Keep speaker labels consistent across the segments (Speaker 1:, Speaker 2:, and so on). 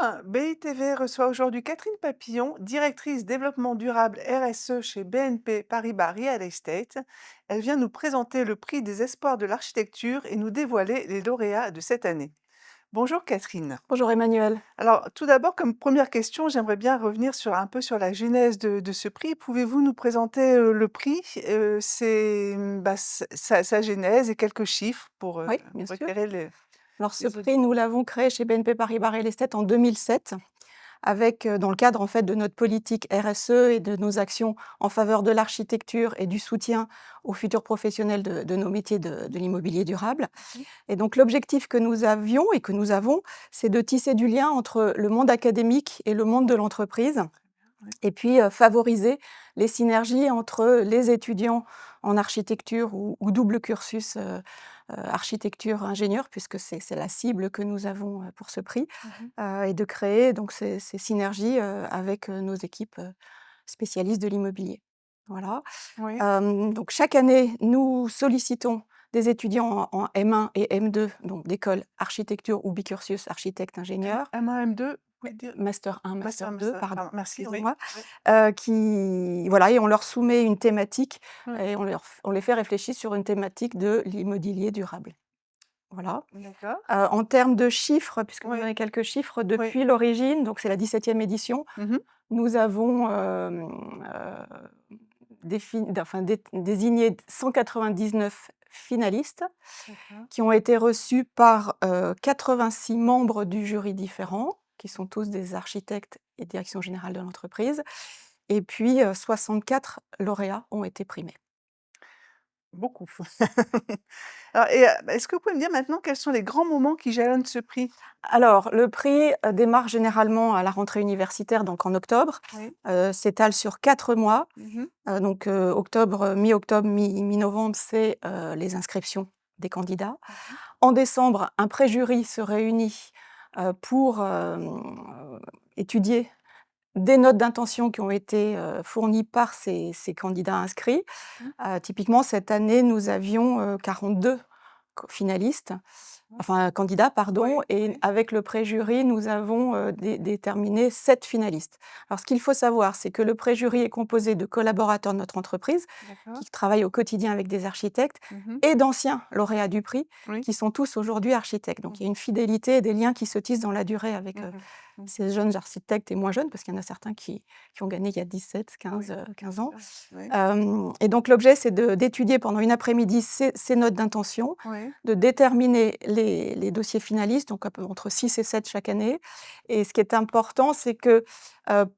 Speaker 1: Enfin, BITV reçoit aujourd'hui Catherine Papillon, directrice développement durable RSE chez BNP Paribas Real Estate. Elle vient nous présenter le prix des espoirs de l'architecture et nous dévoiler les lauréats de cette année. Bonjour Catherine.
Speaker 2: Bonjour Emmanuel.
Speaker 1: Alors, tout d'abord, comme première question, j'aimerais bien revenir sur un peu sur la genèse de ce prix. Pouvez-vous nous présenter le prix, sa genèse et quelques chiffres
Speaker 2: Oui, bien
Speaker 1: pour
Speaker 2: sûr.
Speaker 1: éclairer
Speaker 2: Alors ce
Speaker 1: les
Speaker 2: prix,
Speaker 1: auditeurs?
Speaker 2: nous l'avons créé chez BNP Paribas Real Estate en 2007 avec, dans le cadre en fait de notre politique RSE et de nos actions en faveur de l'architecture et du soutien aux futurs professionnels de nos métiers de l'immobilier durable.
Speaker 1: Mhm.
Speaker 2: Et donc l'objectif que nous avions et que nous avons, c'est de tisser du lien entre le monde académique et le monde de l'entreprise
Speaker 1: Ouais.
Speaker 2: et puis, favoriser les synergies entre les étudiants en architecture ou double cursus, architecture-ingénieur puisque c'est la cible que nous avons, pour ce prix,
Speaker 1: Mhm.
Speaker 2: et de créer donc ces synergies, avec, nos équipes, spécialistes de l'immobilier. Voilà.
Speaker 1: Oui.
Speaker 2: Donc chaque année, nous sollicitons des étudiants en M1 et M2, donc d'école architecture ou bicursus architecte-ingénieur,
Speaker 1: M1, M2, vous pouvez dire?
Speaker 2: master 1, master 2, pardon,
Speaker 1: Pardon, merci, oui.
Speaker 2: excusez-moi,
Speaker 1: Oui,
Speaker 2: qui voilà et on leur soumet une thématique
Speaker 1: oui,
Speaker 2: et on les fait réfléchir sur une thématique de l'immobilier durable. Voilà.
Speaker 1: d'accord.
Speaker 2: En termes de chiffres, puisque vous
Speaker 1: Oui,
Speaker 2: donnez quelques chiffres,
Speaker 1: oui.
Speaker 2: depuis l'origine, donc c'est la 17e édition,
Speaker 1: Mhm.
Speaker 2: nous avons, désigné 199 finalistes
Speaker 1: D'accord.
Speaker 2: qui ont été reçus par, 86 membres du jury différents, qui sont tous des architectes et direction générale de l'entreprise et puis, 64 lauréats ont été primés.
Speaker 1: Beaucoup. Alors, est-ce que vous pouvez me dire maintenant quels sont les grands moments qui jalonnent ce prix?
Speaker 2: Alors, le prix, démarre généralement à la rentrée universitaire, donc en octobre,
Speaker 1: Oui.
Speaker 2: s'étale sur 4 mois,
Speaker 1: Mhm.
Speaker 2: donc octobre, mi-octobre, mi-novembre, c'est, les inscriptions des candidats.
Speaker 1: Mhm.
Speaker 2: En décembre, un préjury se réunit, pour, étudier des notes d'intention qui ont été, fournies par ces candidats inscrits.
Speaker 1: Mhm.
Speaker 2: Typiquement cette année, nous avions, 42 finalistes, enfin candidats
Speaker 1: Oui,
Speaker 2: pardon et
Speaker 1: oui,
Speaker 2: avec le préjury, nous avons, déterminé 7 finalistes. Alors ce qu'il faut savoir, c'est que le préjury est composé de collaborateurs de notre entreprise,
Speaker 1: d'accord.
Speaker 2: qui travaillent au quotidien avec des architectes
Speaker 1: Mhm.
Speaker 2: et d'anciens lauréats du prix,
Speaker 1: Oui.
Speaker 2: qui sont tous aujourd'hui architectes. Donc il y a
Speaker 1: Mhm.
Speaker 2: une fidélité et des liens qui se tissent dans la durée avec,
Speaker 1: Mhm. Mhm.
Speaker 2: ces jeunes architectes et moins jeunes, parce qu'il y en a certains qui ont gagné il y a 17,
Speaker 1: Oui,
Speaker 2: 15,
Speaker 1: bien
Speaker 2: 15 ans.
Speaker 1: sûr. Oui,
Speaker 2: Et donc l'objet, c'est d'étudier pendant une après-midi ces notes d'intention,
Speaker 1: oui,
Speaker 2: de déterminer les dossiers finalistes, donc entre 6 et 7 chaque année. Et ce qui est important, c'est que,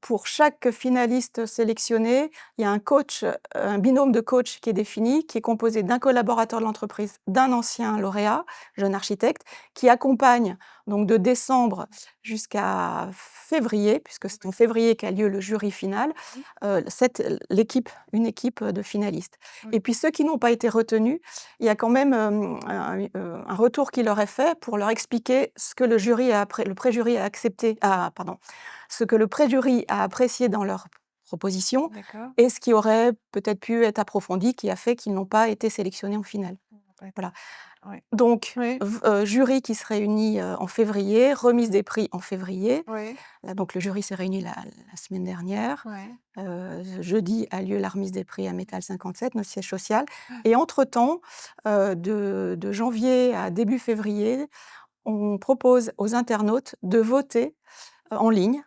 Speaker 2: pour chaque finaliste sélectionné, il y a un coach, un binôme de coach qui est défini, qui est composé d'un collaborateur de l'entreprise, d'un ancien lauréat, jeune architecte, qui accompagne donc de décembre jusqu'à février, puisque c'est en
Speaker 1: oui.
Speaker 2: février qu'a lieu le jury final,
Speaker 1: Mhm.
Speaker 2: une équipe de finalistes.
Speaker 1: Oui.
Speaker 2: Et puis ceux qui n'ont pas été retenus, il y a quand même, un retour qui leur est fait pour leur expliquer ce que le préjury a accepté pardon, ce que le préjury a apprécié dans leur proposition
Speaker 1: D'accord.
Speaker 2: et ce qui aurait peut-être pu être approfondi, qui a fait qu'ils n'ont pas été sélectionnés en finale.
Speaker 1: On n'a pas été
Speaker 2: Voilà.
Speaker 1: oui.
Speaker 2: Donc
Speaker 1: Oui,
Speaker 2: jury qui se réunit, en février, remise des prix en février.
Speaker 1: oui,
Speaker 2: Là donc le jury s'est réuni la semaine dernière.
Speaker 1: oui.
Speaker 2: Jeudi a lieu la remise des prix à Métal 57, notre siège social. Et entre-temps, de janvier à début février, on propose aux internautes de voter, en ligne,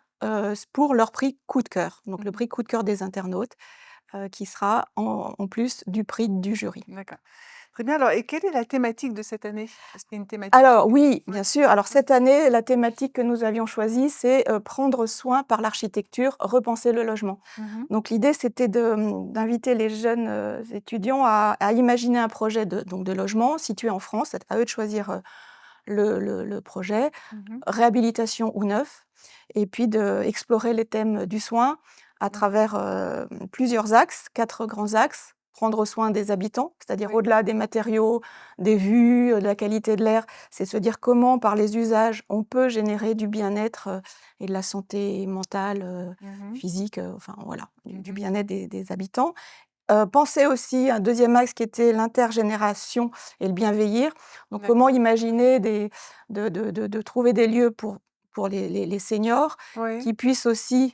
Speaker 2: pour leur prix coup de cœur. Donc le
Speaker 1: Mmh.
Speaker 2: prix coup de cœur des internautes, qui sera en plus du prix du jury.
Speaker 1: D'accord. Très bien, alors et quelle est la thématique de cette année? Est-ce qu'il y a une thématique
Speaker 2: Alors
Speaker 1: qui
Speaker 2: oui,
Speaker 1: ouais.
Speaker 2: bien sûr. Alors cette année, la thématique que nous avions choisie, c'est, prendre soin par l'architecture, repenser le logement.
Speaker 1: Mmh.
Speaker 2: Donc l'idée, c'était d'inviter les jeunes, étudiants à imaginer un projet de logement situé en France. C'est à eux de choisir, le projet,
Speaker 1: Mmh.
Speaker 2: réhabilitation ou neuf et puis d'explorer les thèmes du soin à
Speaker 1: Mmh.
Speaker 2: travers, plusieurs axes, 4 grands axes. Prendre soin des habitants, c'est-à-dire
Speaker 1: Oui.
Speaker 2: au-delà des matériaux, des vues, de la qualité de l'air, c'est se dire comment par les usages, on peut générer du bien-être, et de la santé mentale,
Speaker 1: Mmh.
Speaker 2: physique, enfin voilà, du
Speaker 1: Mmh.
Speaker 2: bien-être des habitants. Penser aussi un deuxième axe qui était l'intergénération et le bienveillir. Donc comment
Speaker 1: D'accord.
Speaker 2: imaginer de trouver des lieux pour pour les seniors,
Speaker 1: Oui,
Speaker 2: qui puissent aussi,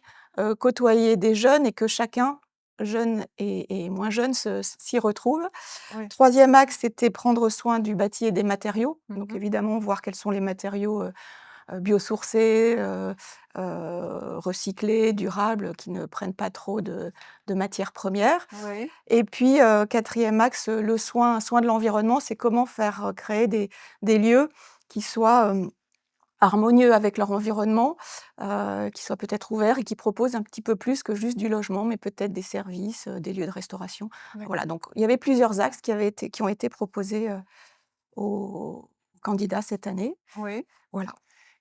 Speaker 2: côtoyer des jeunes et que chacun, jeune et moins jeune, s'y retrouve.
Speaker 1: oui.
Speaker 2: 3e axe, c'était prendre soin du bâti et des matériaux. Donc
Speaker 1: Mmh.
Speaker 2: évidemment, voir quels sont les matériaux, biosourcés, recyclés, durables, qui ne prennent pas trop de matières premières.
Speaker 1: Oui,
Speaker 2: Et puis, 4e axe, le soin de l'environnement, c'est comment faire, créer des lieux qui soient, harmonieux avec leur environnement, qui soient peut-être ouverts et qui proposent un petit peu plus que juste du logement, mais peut-être des services, des lieux de restauration. Voilà,
Speaker 1: d'accord.
Speaker 2: donc il y avait plusieurs axes qui ont été proposés, aux candidats cette année.
Speaker 1: Oui,
Speaker 2: Voilà.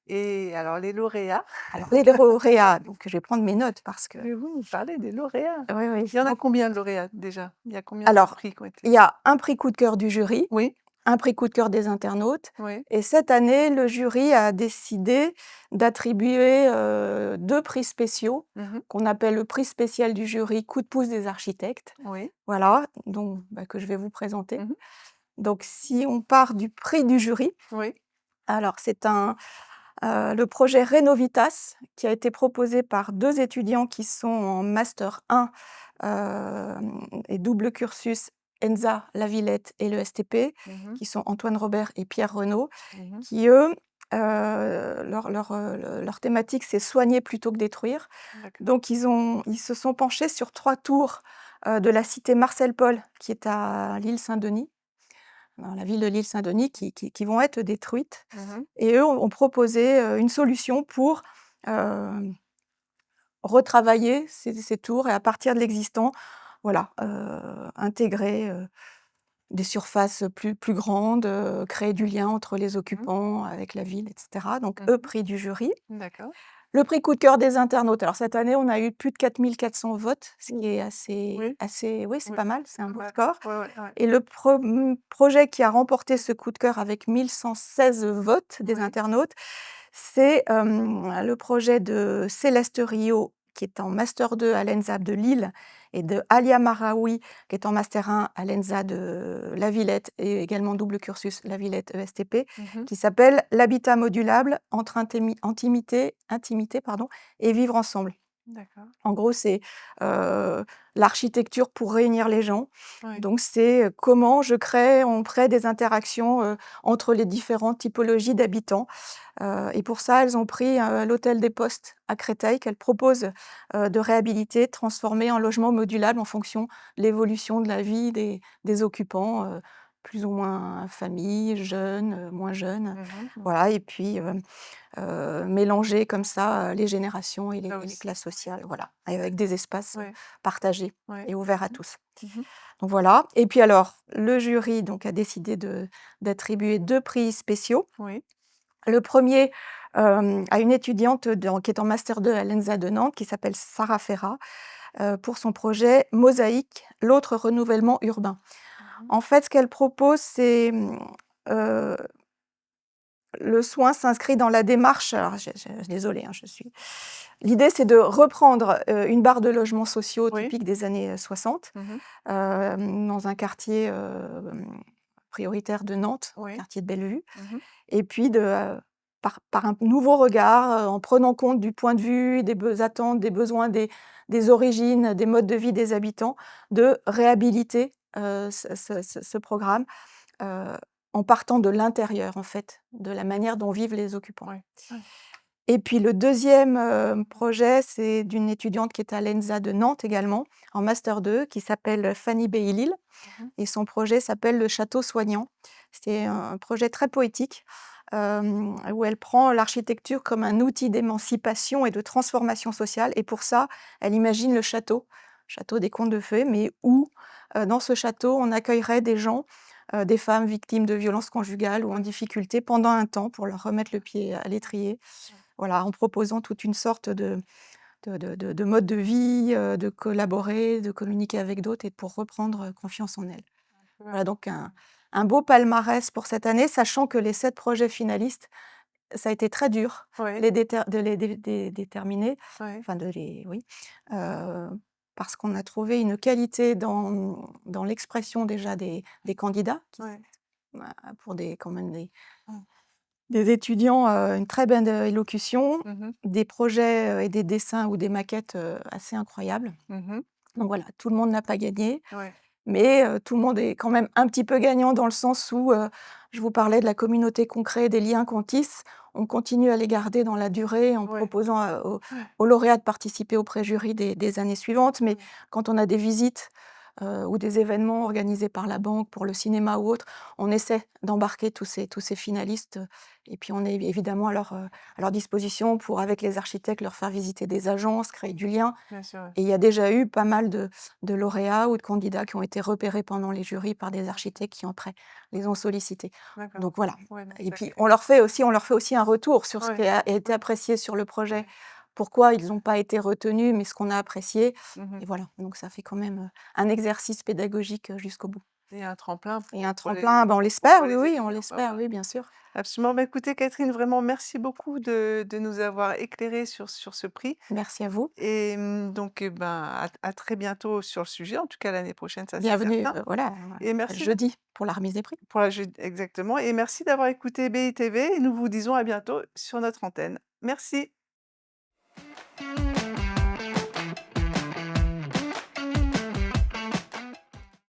Speaker 1: et alors les lauréats?
Speaker 2: Alors les lauréats, donc je vais prendre mes notes parce que
Speaker 1: Pouvez-vous nous parler des lauréats?
Speaker 2: oui, oui,
Speaker 1: Il y en a
Speaker 2: donc
Speaker 1: combien de lauréats déjà? Il y a combien de
Speaker 2: alors,
Speaker 1: prix qui ont été
Speaker 2: il y a un prix coup de cœur du jury,
Speaker 1: oui,
Speaker 2: un prix coup de cœur des internautes
Speaker 1: oui.
Speaker 2: et cette année, le jury a décidé d'attribuer, 2 prix spéciaux
Speaker 1: Mmh.
Speaker 2: qu'on appelle le prix spécial du jury Coup de pouce des architectes.
Speaker 1: Oui.
Speaker 2: Voilà, donc que je vais vous présenter.
Speaker 1: Mmh.
Speaker 2: Donc si on part du prix du jury,
Speaker 1: Oui.
Speaker 2: alors c'est le projet Rénovitas qui a été proposé par 2 étudiants qui sont en master 1, et double cursus ENSA, La Villette et le STP,
Speaker 1: Mmh.
Speaker 2: qui sont Antoine Robert et Pierre Renaud,
Speaker 1: Mmh.
Speaker 2: qui eux, leur thématique, c'est soigner plutôt que détruire.
Speaker 1: D'accord.
Speaker 2: Donc ils se sont penchés sur 3 tours, de la cité Marcel Paul, qui est à l'île Saint-Denis, dans la ville de l'île Saint-Denis, qui vont être détruites
Speaker 1: Mmh.
Speaker 2: et eux ont proposé, une solution pour, hem, retravailler ces tours et à partir de l'existant, voilà, intégrer, des surfaces plus grandes, créer du lien entre les
Speaker 1: Mmh.
Speaker 2: occupants avec la ville et cetera. Donc eux,
Speaker 1: Mmh.
Speaker 2: prix du jury.
Speaker 1: D'accord.
Speaker 2: Le prix coup de cœur des internautes. Alors cette année, on a eu plus de 4 400 votes, ce qui est
Speaker 1: Oui,
Speaker 2: assez oui, c'est
Speaker 1: oui,
Speaker 2: pas mal, c'est un
Speaker 1: pas
Speaker 2: beau
Speaker 1: mal.
Speaker 2: score.
Speaker 1: Ouais, ouais, ouais.
Speaker 2: Et le projet qui a remporté ce coup de cœur avec 1 116 votes des
Speaker 1: Oui.
Speaker 2: internautes, c'est, le projet de Céleste Rio, qui est en master 2 à l'ENSA de Lille et de Alia Maraoui, qui est en master 1 à l'ENSA de La Villette et également double cursus La Villette ESTP,
Speaker 1: Mmh.
Speaker 2: qui s'appelle «L'habitat modulable entre intimité, pardon, et vivre ensemble».
Speaker 1: D'accord.
Speaker 2: En gros, c'est, l'architecture pour réunir les gens.
Speaker 1: Oui.
Speaker 2: Donc c'est, on crée des interactions, entre les différentes typologies d'habitants. Et pour ça, elles ont pris, l'hôtel des Postes à Créteil qu'elles proposent, de réhabiliter, de transformer en logement modulable en fonction de l'évolution de la vie des occupants, plus ou moins familles, jeunes, moins jeunes,
Speaker 1: Mmh mh.
Speaker 2: voilà et puis, mélanger comme ça, les générations et les
Speaker 1: Ça
Speaker 2: et les
Speaker 1: aussi.
Speaker 2: classes sociales, voilà, et avec des espaces,
Speaker 1: Ouais,
Speaker 2: partagés
Speaker 1: ouais.
Speaker 2: et ouverts à
Speaker 1: Mmh
Speaker 2: tous.
Speaker 1: mh. Mmh.
Speaker 2: Donc voilà et puis alors, le jury donc a décidé d'attribuer 2 prix spéciaux.
Speaker 1: Oui.
Speaker 2: Le premier er à une étudiante qui est en master 2 à l'ENSA de Nantes, qui s'appelle Sarah Ferrat, pour son projet Mosaïque, l'autre renouvellement urbain.
Speaker 1: Mmh.
Speaker 2: En fait, ce qu'elle propose, c'est, heu le soin s'inscrit dans la démarche alors je désolée, hein, je suis l'idée c'est de reprendre, une barre de logements sociaux
Speaker 1: Oui.
Speaker 2: typiques des années, 60,
Speaker 1: Mmh.
Speaker 2: dans un quartier, prioritaire de Nantes,
Speaker 1: Oui.
Speaker 2: quartier de Bellevue
Speaker 1: Mmh.
Speaker 2: et puis par un nouveau regard, en prenant compte du point de vue, des attentes, des besoins, des origines, des modes de vie des habitants, de réhabiliter, ce programme, heu, en partant de l'intérieur, en fait, de la manière dont vivent les occupants.
Speaker 1: Ouais. Ouais.
Speaker 2: Et puis le deuxième projet, c'est d'une étudiante qui est à l'ENSA de Nantes également, en master 2, qui s'appelle Fanny Beyilil
Speaker 1: Mmh.
Speaker 2: et son projet s'appelle le château soignant. C'est un projet très poétique, où elle prend l'architecture comme un outil d'émancipation et de transformation sociale et pour ça, elle imagine le château des contes de fées, mais où, dans ce château, on accueillerait des gens, des femmes victimes de violences conjugales ou en
Speaker 1: Ouais.
Speaker 2: difficulté pendant un temps pour leur remettre le pied à l'étrier.
Speaker 1: Ouais.
Speaker 2: Voilà, en proposant toute une sorte de mode de vie, de collaborer, de communiquer avec d'autres et pour reprendre, confiance en elles.
Speaker 1: Ouais.
Speaker 2: Voilà donc un beau palmarès pour cette année, sachant que les 7 projets finalistes, ça a été très dur
Speaker 1: Ouais.
Speaker 2: de les déterminer,
Speaker 1: Ouais.
Speaker 2: enfin de les oui, heu, parce qu'on a trouvé une qualité dans l'expression déjà des candidats qui
Speaker 1: Ouais.
Speaker 2: pour des quand même des
Speaker 1: Mmh.
Speaker 2: Des étudiants, une très bonne, élocution,
Speaker 1: Mmh.
Speaker 2: des projets, et des dessins ou des maquettes, assez incroyables.
Speaker 1: Mmh.
Speaker 2: Donc voilà, tout le monde n'a pas gagné,
Speaker 1: Ouais,
Speaker 2: mais tout le monde est quand même un petit peu gagnant dans le sens où, je vous parlais de la communauté qu'on crée, des liens qu'on tisse. On continue à les garder dans la durée en
Speaker 1: ouais,
Speaker 2: proposant
Speaker 1: ouais,
Speaker 2: aux lauréats de participer au préjury des années suivantes. Mais
Speaker 1: ouais.
Speaker 2: quand on a des visites, ou des événements organisés par la banque pour le cinéma ou autre, on essaie d'embarquer tous ces finalistes, et puis on est évidemment à leur disposition pour, avec les architectes, leur faire visiter des agences, créer du lien.
Speaker 1: Bien sûr, ouais.
Speaker 2: Et il y a déjà eu pas mal de lauréats ou de candidats qui ont été repérés pendant les jurys par des architectes qui après les ont sollicités.
Speaker 1: D'accord.
Speaker 2: Donc voilà.
Speaker 1: Ouais, donc
Speaker 2: Et
Speaker 1: ça
Speaker 2: puis
Speaker 1: crée
Speaker 2: on leur fait aussi un retour sur ce
Speaker 1: ouais,
Speaker 2: qui a été apprécié sur le projet.
Speaker 1: ouais.
Speaker 2: Pourquoi ils n'ont pas été retenus, mais ce qu'on a apprécié,
Speaker 1: Mmh.
Speaker 2: et voilà. Donc ça fait quand même, un exercice pédagogique, jusqu'au bout.
Speaker 1: Et un tremplin
Speaker 2: Et un
Speaker 1: pour
Speaker 2: tremplin, ben, on
Speaker 1: pour
Speaker 2: l'espère, oui,
Speaker 1: les
Speaker 2: oui, on
Speaker 1: étudiants. Bah,
Speaker 2: l'espère,
Speaker 1: voilà.
Speaker 2: oui, bien sûr.
Speaker 1: Absolument. Bah, écoutez Catherine, vraiment merci beaucoup de nous avoir éclairés sur ce prix
Speaker 2: Merci à vous.
Speaker 1: et donc ben, à très bientôt sur le sujet, en tout cas l'année prochaine, ça c'est
Speaker 2: Bienvenue,
Speaker 1: certain
Speaker 2: voilà,
Speaker 1: et merci d'a
Speaker 2: jeudi pour la remise des prix.
Speaker 1: pour la ju exactement et merci d'avoir écouté BITV et nous vous disons à bientôt sur notre antenne. Merci.